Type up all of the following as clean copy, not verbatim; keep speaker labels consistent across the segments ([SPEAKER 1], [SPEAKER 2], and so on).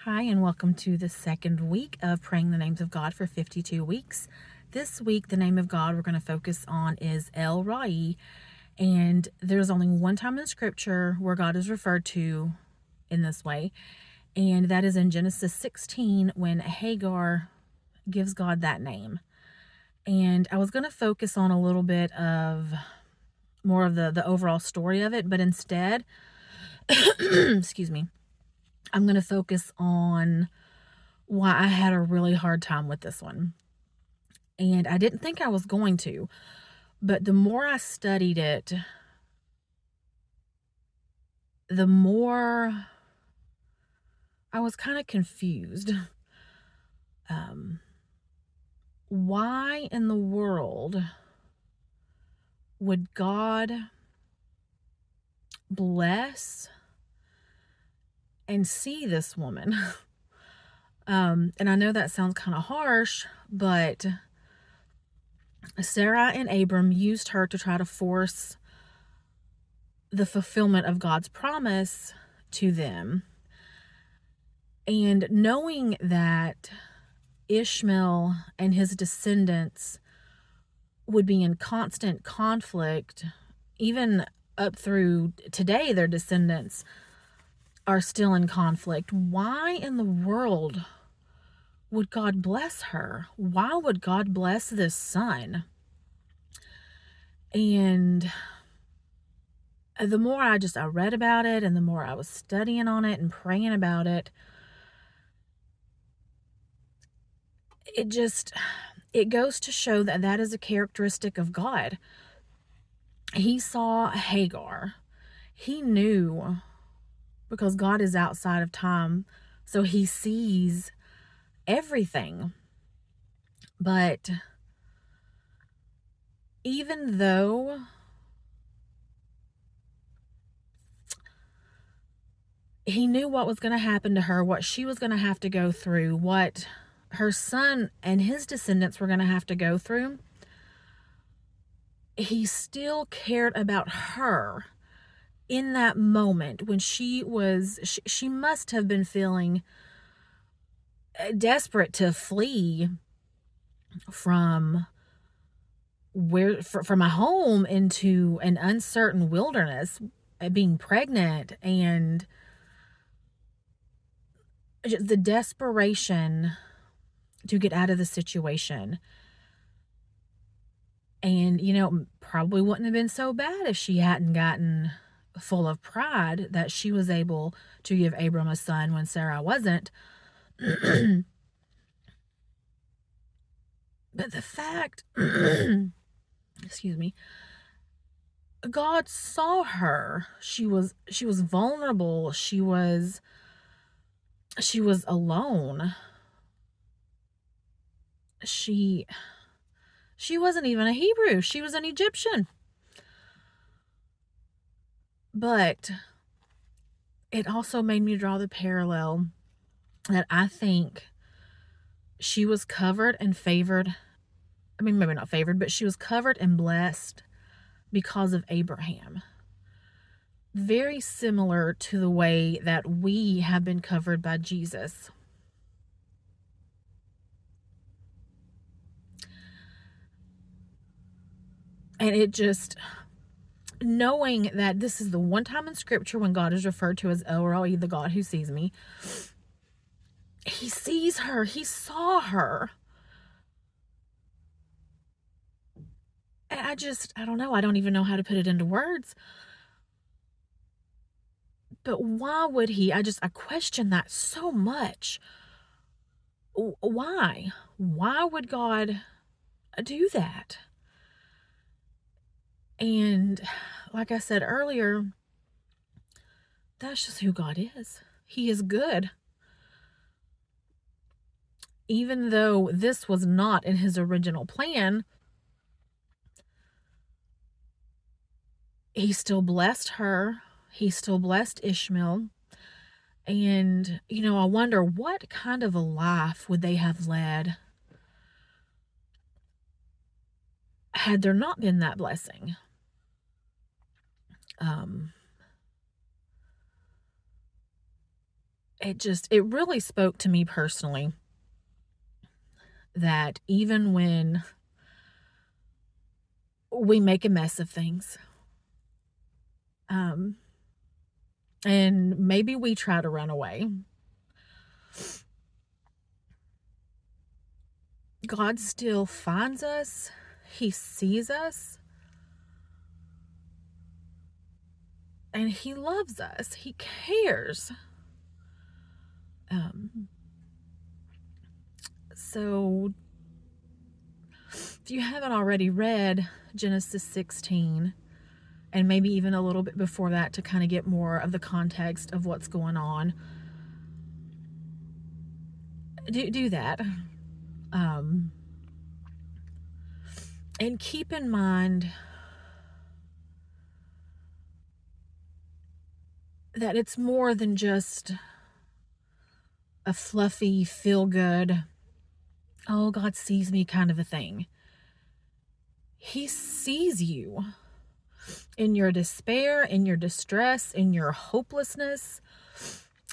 [SPEAKER 1] Hi, and welcome to the second week of Praying the Names of God for 52 weeks. This week, the name of God we're going to focus on is El Roi, and there's only one time in Scripture where God is referred to in this way, and that is in Genesis 16 when Hagar gives God that name. And I was going to focus on a little bit of more of the overall story of it, but instead, excuse me, I'm going to focus on why I had a really hard time with this one. And I didn't think I was going to, but the more I studied it, the more I was kind of confused. Why in the world would God bless and see this woman? And I know that sounds kind of harsh, but Sarah and Abram used her to try to force the fulfillment of God's promise to them. And knowing that Ishmael and his descendants would be in constant conflict, even up through today, their descendants are still in conflict. Why in the world would God bless her? Why would God bless this son? And the more I read about it, and the more I was studying on it and praying about it, it goes to show that that is a characteristic of God. He saw Hagar. He knew, because God is outside of time, so he sees everything. But even though he knew what was going to happen to her, what she was going to have to go through, what her son and his descendants were going to have to go through, he still cared about her in that moment when she must have been feeling desperate to flee from from a home into an uncertain wilderness, being pregnant, and just the desperation to get out of the situation. And, probably wouldn't have been so bad if she hadn't gotten full of pride that she was able to give Abram a son when Sarah wasn't. But the fact, excuse me, God saw her. She was vulnerable. She was alone. She wasn't even a Hebrew. She was an Egyptian. But it also made me draw the parallel that I think she was covered and favored. I mean, maybe not favored, but she was covered and blessed because of Abraham. Very similar to the way that we have been covered by Jesus. And it just, knowing that this is the one time in Scripture when God is referred to as El Roi, the God who sees me, he sees her. He saw her. And I don't know. I don't even know how to put it into words. But why would he? I question that so much. Why? Why would God do that? And like I said earlier, that's just who God is. He is good. Even though this was not in his original plan, he still blessed her. He still blessed Ishmael. And, I wonder what kind of a life would they have led had there not been that blessing. it really spoke to me personally that even when we make a mess of things, um, and maybe we try to run away, God still finds us. He sees us, and He loves us. He cares. So if you haven't already read Genesis 16, and maybe even a little bit before that to kind of get more of the context of what's going on, do that. And keep in mind that it's more than just a fluffy, feel-good, oh, God sees me kind of a thing. He sees you in your despair, in your distress, in your hopelessness,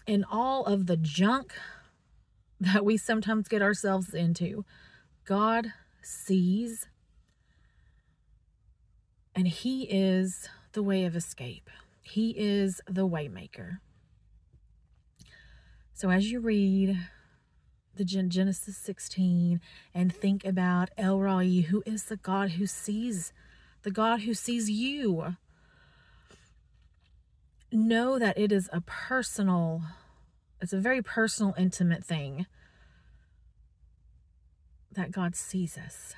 [SPEAKER 1] in all of the junk that we sometimes get ourselves into. God sees, and He is the way of escape. He is the waymaker. So as you read the Genesis 16 and think about El Roi, who is the God who sees you, know that it's a very personal, intimate thing that God sees us.